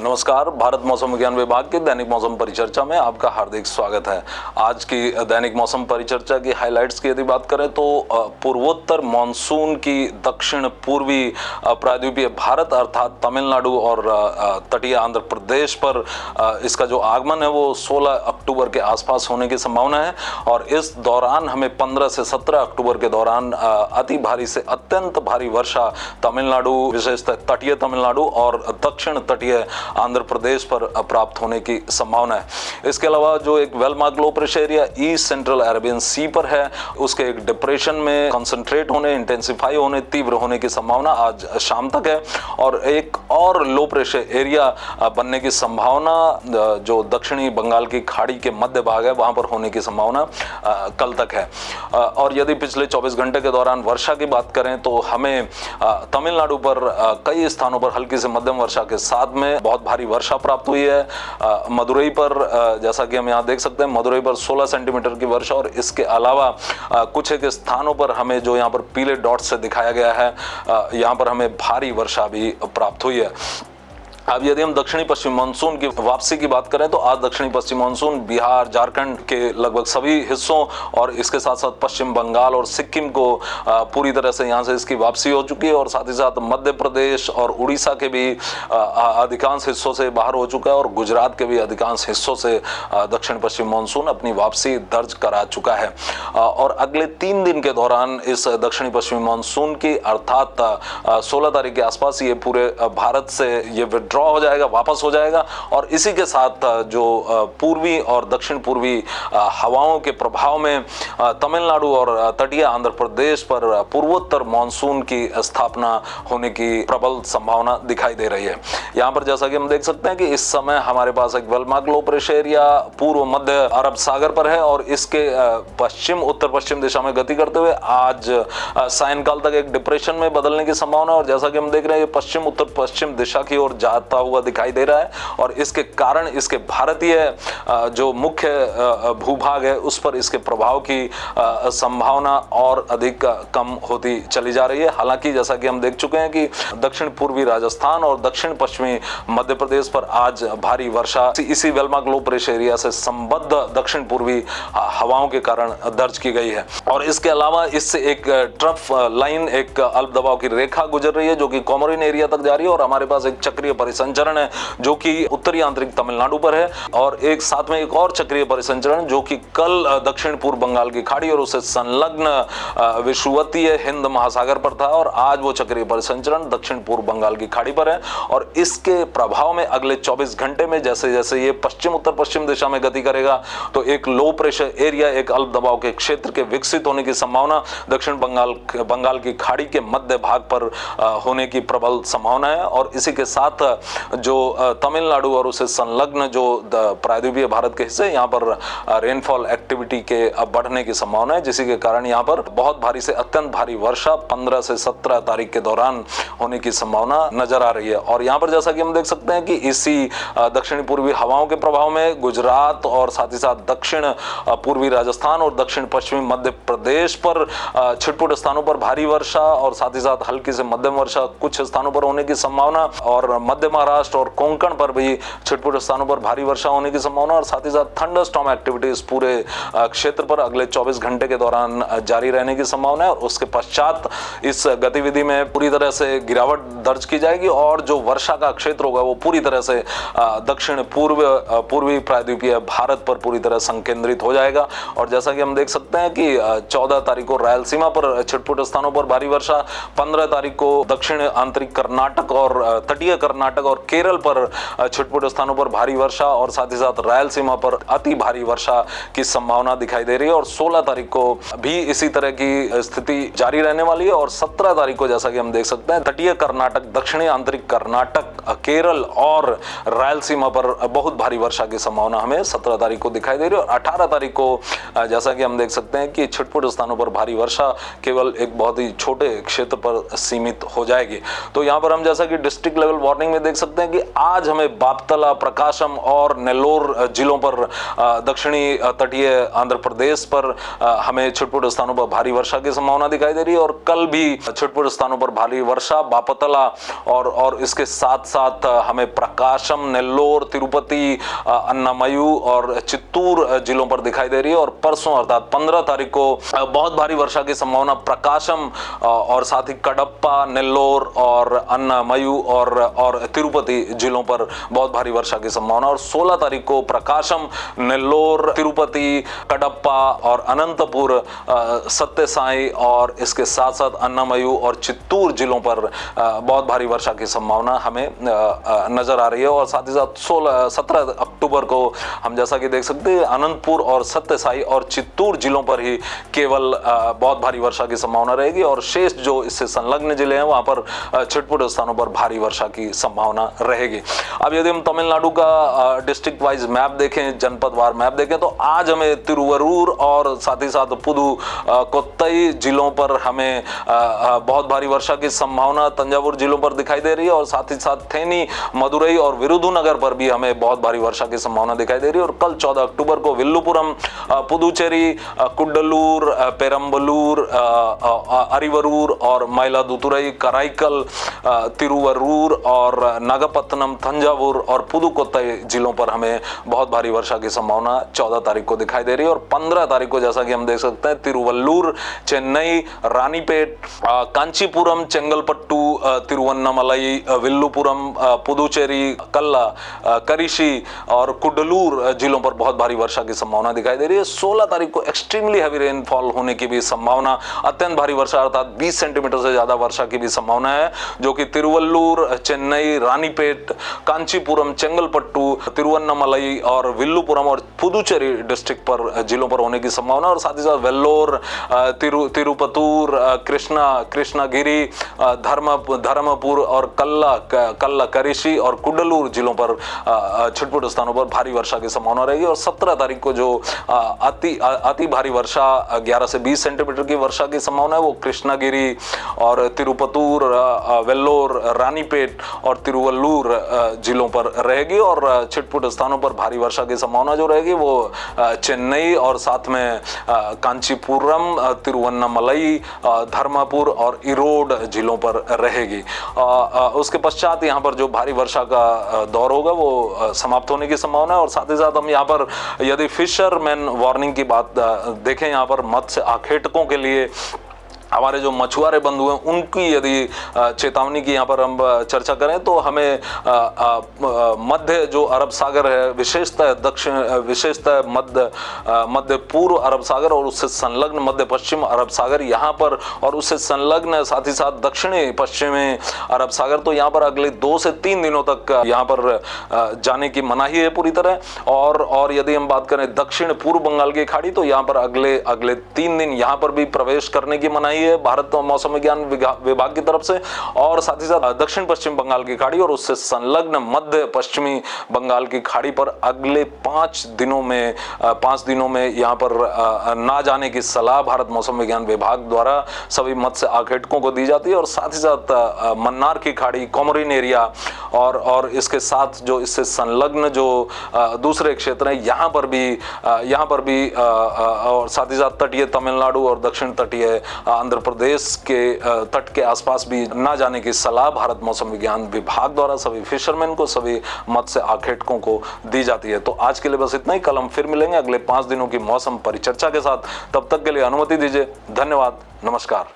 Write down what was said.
नमस्कार। भारत मौसम विज्ञान विभाग के दैनिक मौसम परिचर्चा में आपका हार्दिक स्वागत है। आज की दैनिक मौसम परिचर्चा की हाइलाइट्स की यदि बात करें तो पूर्वोत्तर मानसून की दक्षिण पूर्वी प्रायद्वीपीय भारत अर्थात तमिलनाडु और तटीय आंध्र प्रदेश पर इसका जो आगमन है वो 16 अक्टूबर के आसपास होने की संभावना है और इस दौरान हमें 15 से 17 अक्टूबर के दौरान अति भारी से अत्यंत भारी वर्षा तमिलनाडु, विशेषतः तटीय तमिलनाडु और दक्षिण तटीय आंध्र प्रदेश पर प्राप्त होने की संभावना है। इसके अलावा जो एक well mark low pressure area east central Arabian sea पर है, उसके एक डिप्रेशन में कंसंट्रेट होने, इंटेंसिफाई होने, तीव्र होने की संभावना आज शाम तक है और एक और लो प्रेशर एरिया बनने की संभावना जो दक्षिणी बंगाल की खाड़ी के मध्य भाग है वहां पर होने की संभावना कल तक है। और यदि पिछले 24 घंटे के दौरान वर्षा की बात करें तो हमें तमिलनाडु पर कई स्थानों पर हल्की से मध्यम वर्षा के साथ में बहुत भारी वर्षा प्राप्त हुई है। मदुरई पर जैसा कि हम यहाँ देख सकते हैं, मदुरई पर 16 सेंटीमीटर की वर्षा और इसके अलावा कुछ एक स्थानों पर हमें जो यहाँ पर पीले डॉट से दिखाया गया है, यहाँ पर हमें भारी वर्षा भी प्राप्त हुई है। अब यदि हम दक्षिणी पश्चिम मानसून की वापसी की बात करें तो आज दक्षिणी पश्चिम मानसून बिहार, झारखंड के लगभग सभी हिस्सों और इसके साथ साथ पश्चिम बंगाल और सिक्किम को पूरी तरह से यहाँ से इसकी वापसी हो चुकी है और साथ ही साथ मध्य प्रदेश और उड़ीसा के भी अधिकांश हिस्सों से बाहर हो चुका है और गुजरात के भी अधिकांश हिस्सों से दक्षिण पश्चिम मानसून अपनी वापसी दर्ज करा चुका है। और अगले 3 दिन के दौरान इस दक्षिणी पश्चिमी मानसून की अर्थात 16 तारीख के आसपास ये पूरे भारत से ये हो जाएगा, वापस हो जाएगा और इसी के साथ जो पूर्वी और दक्षिण पूर्वी हवाओं के प्रभाव में तमिलनाडु और तटीय आंध्र प्रदेश पर पूर्वोत्तर मानसून की स्थापना होने की प्रबल संभावना दिखाई दे रही है। यहाँ पर जैसा कि हम देख सकते हैं कि इस समय हमारे पास एक well mark low pressure area पूर्व मध्य अरब सागर पर है और इसके पश्चिम उत्तर पश्चिम दिशा में गति करते हुए आज सायंकाल तक एक डिप्रेशन में बदलने की संभावना और जैसा कि हम देख रहे हैं पश्चिम उत्तर पश्चिम दिशा की ओर जाता हुआ दिखाई दे रहा है और इसके कारण इसके भारतीय जो मुख्य भूभाग है उस पर इसके प्रभाव की संभावना और अधिक कम होती चली जा रही है। हालांकि जैसा कि हम देख चुके हैं कि दक्षिण पूर्वी राजस्थान और दक्षिण पश्चिमी मध्य प्रदेश पर आज भारी वर्षा इसी well mark low pressure area से संबद्ध दक्षिण पूर्वी हवाओं के कारण दर्ज की गई है। और इसके अलावा इससे एक ट्रफ लाइन, एक अल्प दबाव की रेखा गुजर रही है जो कि कोमोरिन एरिया तक जा रही है और हमारे पास एक चक्रीय परिसंचरण है जो कि उत्तरी आंतरिक तमिलनाडु पर है और एक साथ में एक और चक्रीय परिसंचरण जो कि कल दक्षिण पूर्व बंगाल की खाड़ी और उससे संलग्न विषुवतीय हिंद महासागर पर था और आज वो चक्रीय परिसंचरण दक्षिण पूर्व बंगाल की खाड़ी पर है और इसके प्रभाव में अगले 24 घंटे में जैसे जैसे ये पश्चिम उत्तर पश्चिम दिशा में गति करेगा तो एक लो प्रेशर एरिया, एक अल्प दबाव के क्षेत्र के विकसित होने की संभावना दक्षिण बंगाल की खाड़ी के मध्य भाग पर होने की प्रबल संभावना है। और इसी के साथ जो तमिलनाडु और उसे संलग्न जो प्रायद्वीपीय भारत के हिस्से यहाँ पर रेनफॉल एक्टिविटी के बढ़ने की संभावना है जिसी के कारण यहाँ पर बहुत भारी से अत्यंत भारी वर्षा 15 से 17 तारीख के दौरान होने की संभावना नजर आ रही है। और यहाँ पर जैसा कि हम देख सकते हैं कि इसी दक्षिणी पूर्वी हवाओं के प्रभाव में गुजरात और साथ ही साथ दक्षिण पूर्वी राजस्थान और दक्षिण पश्चिमी मध्य प्रदेश पर छिटपुट स्थानों पर भारी वर्षा और साथ ही साथ हल्की से मध्यम वर्षा कुछ स्थानों पर होने की संभावना और मध्य महाराष्ट्र और कोंकण पर भी छिटपुट स्थानों पर भारी वर्षा होने की संभावना और साथ ही साथ थंडरस्टॉर्म एक्टिविटीज पूरे क्षेत्र पर अगले 24 घंटे के दौरान जारी रहने की संभावना है और उसके पश्चात इस गतिविधि में पूरी तरह से गिरावट दर्ज की जाएगी और जो वर्षा का क्षेत्र होगा वो पूरी तरह से दक्षिण पूर्वी प्रायद्वीपीय भारत पर पूरी तरह संकेंद्रित हो जाएगा। और जैसा कि हम देख सकते हैं कि 14 तारीख को रायलसीमा पर छिटपुट स्थानों पर भारी वर्षा, 15 तारीख को दक्षिण आंतरिक कर्नाटक और तटीय कर्नाटक और केरल पर छिटपुट स्थानों पर भारी वर्षा और साथ ही साथ रायलसीमा पर अति भारी वर्षा की संभावना दिखाई दे रही है और 16 तारीख को भी इसी तरह की स्थिति जारी रहने वाली है और 17 तारीख को जैसा कि हम देख सकते हैं तटीय कर्नाटक, दक्षिणी आंतरिक कर्नाटक, केरल और रायलसीमा पर बहुत भारी वर्षा की संभावना हमें 17 तारीख को दिखाई दे रही है और 18 तारीख को जैसा कि हम देख सकते हैं कि छिटपुट स्थानों पर भारी वर्षा केवल एक बहुत ही छोटे क्षेत्र पर सीमित हो जाएगी। तो यहाँ पर हम जैसा कि डिस्ट्रिक्ट लेवल वार्निंग में देख सकते हैं कि आज हमें बापतला, प्रकाशम और नेल्लोर जिलों पर, दक्षिणी तटीय आंध्र प्रदेश पर हमें छिटपुट स्थानों पर भारी वर्षा की संभावना दिखाई दे रही है। और कल भी छिटपुट स्थानों पर भारी वर्षा बापतला और इसके साथ साथ हमें प्रकाशम, नेल्लोर, तिरुपति, अन्नामयू और चित्तूर जिलों पर दिखाई दे रही है। और परसों अर्थात 15 तारीख को बहुत भारी वर्षा की संभावना प्रकाशम और साथ ही कडप्पा, नेल्लोर और अन्नामयू और तिरुपति जिलों पर बहुत भारी वर्षा की संभावना। और 16 तारीख को प्रकाशम, नेल्लोर, तिरुपति, कडप्पा और अनंतपुर, सत्य साई और इसके साथ साथ अन्नामयू और चित्तूर जिलों पर बहुत भारी वर्षा की संभावना हमें नजर आ रही है। और साथ ही साथ 17 अक्टूबर को हम जैसा कि देख सकते हैं अनंतपुर और सत्य साई और चित्तूर जिलों पर ही केवल बहुत भारी वर्षा की संभावना रहेगी। और शेष जो इससे संलग्न जिले हैं वहां पर छिटपुट स्थानों पर भारी वर्षा की संभावना रहेगी। अब यदि हम तमिलनाडु का डिस्ट्रिक्ट वाइज मैप देखें, जनपदवार मैप देखें, तो आज हमें तिरुवरूर और साथ ही साथ पुदुकोट्टई जिलों पर हमें बहुत भारी वर्षा की संभावना तंजावुर जिलों पर दिखाई दे रही है। और साथ ही साथ थेनी, मदुरई और विरुधुनगर पर भी हमें बहुत भारी वर्षा की संभावना दिखाई दे रही है। और कल 14 अक्टूबर को विल्लुपुरम, पुदुचेरी, कुड्डलूर, पेरम्बलूर, अरिवरूर और मयिलादुतुरई, कराईकल, तिरुवरूर और नागपत्तनम, तंजावुर और पुदुकोट्टई जिलों पर हमें बहुत भारी वर्षा की संभावना 14 तारीख को दिखाई दे रही है। और 15 तारीख को जैसा कि हम देख सकते हैं तिरुवल्लूर, चेन्नई, रानीपेट, कांचीपुरम, चेंगलपट्टू, तिरुवन्नामलई, विल्लुपुरम, पुदुचेरी, कल्ला, करिशी और कुड्डलूर जिलों पर बहुत भारी वर्षा की संभावना दिखाई दे रही है। 16 तारीख को एक्सट्रीमली हैवी रेनफॉल होने की भी संभावना, अत्यंत भारी वर्षा अर्थात 20 सेंटीमीटर से ज्यादा वर्षा की भी संभावना है, जो कि तिरुवल्लूर, चेन्नई, रानीपेट, कांचीपुरम, चेंगलपट्टू, तिरुवन्नामलई और विल्लुपुरम और पुदुचेरी डिस्ट्रिक्ट पर जिलों पर होने की संभावना। और साथ ही साथ वेल्लोर, तिरुपतूर, कृष्णागिरी, धर्मपुर और कल्ला, करिशी और कुड्डलूर जिलों पर छिटपुट स्थानों पर भारी वर्षा की संभावना रहेगी। और 17 तारीख को जो अति भारी वर्षा 11 से 20 सेंटीमीटर की वर्षा की संभावना है वो कृष्णागिरी और तिरुपतूर, वेल्लोर, रानीपेट और तिरुवल्लूर जिलों पर रहेगी। और छिटपुट स्थानों पर भारी वर्षा की संभावना जो रहेगी वो चेन्नई और साथ में कांचीपुरम, तिरुवन्नामलई, धर्मपुर और इरोड जिलों पर रहेगी। उसके पश्चात यहाँ पर जो भारी वर्षा का दौर होगा वो समाप्त होने की संभावना है। और साथ ही साथ हम यहाँ पर यदि फिशरमैन वार्निंग की बात देखें, यहाँ पर मत्स्य आखेटकों के लिए हमारे जो मछुआरे बंधु हैं उनकी यदि चेतावनी की यहाँ पर हम चर्चा करें तो हमें मध्य जो अरब सागर है, विशेषतः मध्य पूर्व अरब सागर और उससे संलग्न मध्य पश्चिम अरब सागर यहाँ पर और उससे संलग्न साथ ही साथ दक्षिणी पश्चिमी अरब सागर, तो यहाँ पर अगले 2 से 3 दिनों तक यहाँ पर जाने की मनाही है पूरी तरह। और यदि हम बात करें दक्षिण पूर्व बंगाल की खाड़ी तो यहाँ पर अगले 3 दिन यहाँ पर भी प्रवेश करने की मनाही है भारत मौसम विज्ञान विभाग की तरफ से। और साथ ही साथ दक्षिण पश्चिम बंगाल की खाड़ी और उससे संलग्न मध्य पश्चिमी बंगाल की खाड़ी पर अगले 5 दिनों में यहाँ पर ना जाने की सलाह भारत मौसम विज्ञान विभाग द्वारा सभी मत्स्य आखेटकों को दी जाती है। और साथ ही साथ मन्नार की खाड़ी, कोमोरिन एरिया और इसके साथ जो इससे संलग्न जो दूसरे क्षेत्र हैं यहाँ पर भी और साथ ही साथ तटीय तमिलनाडु और दक्षिण तटीय आंध्र प्रदेश के तट के आसपास भी ना जाने की सलाह भारत मौसम विज्ञान विभाग द्वारा सभी फिशरमैन को, सभी मत्स्य आखेटकों को दी जाती है। तो आज के लिए बस इतना ही। कल हम फिर मिलेंगे अगले 5 दिनों की मौसम परिचर्चा के साथ। तब तक के लिए अनुमति दीजिए। धन्यवाद। नमस्कार।